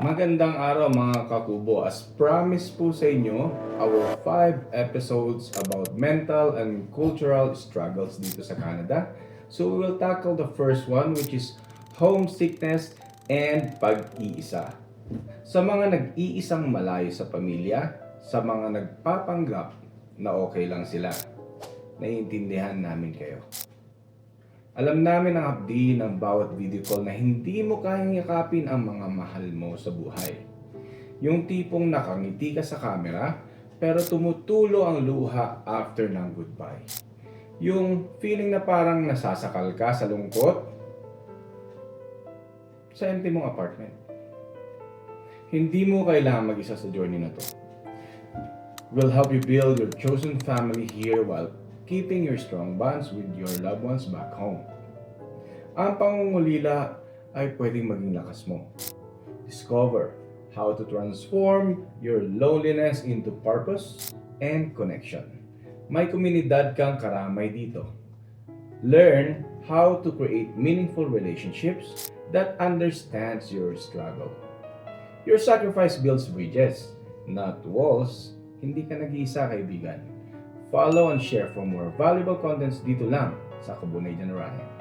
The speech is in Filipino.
Magandang araw mga kakubo. As promised po sa inyo, our 5 episodes about mental and cultural struggles dito sa Canada. So we will tackle the first one, which is homesickness and pag-iisa. Sa mga nag-iisang malayo sa pamilya, sa mga nagpapanggap na okay lang sila, naiintindihan namin kayo. Alam namin ang hapdi ng bawat video call na hindi mo kayang yakapin ang mga mahal mo sa buhay. Yung tipong nakangiti ka sa camera, pero tumutulo ang luha after ng goodbye. Yung feeling na parang nasasakal ka sa lungkot sa empty mong apartment. Hindi mo kailangan mag-isa sa journey na to. We'll help you build your chosen family here while keeping your strong bonds with your loved ones back home. Ang pangungulila ay pwedeng maging lakas mo. Discover how to transform your loneliness into purpose and connection. May komunidad kang karamay dito. Learn how to create meaningful relationships that understands your struggle. Your sacrifice builds bridges, not walls. Hindi ka nag-iisa, kaibigan. Follow and share for more valuable contents dito lang sa Kabunay Janarayan.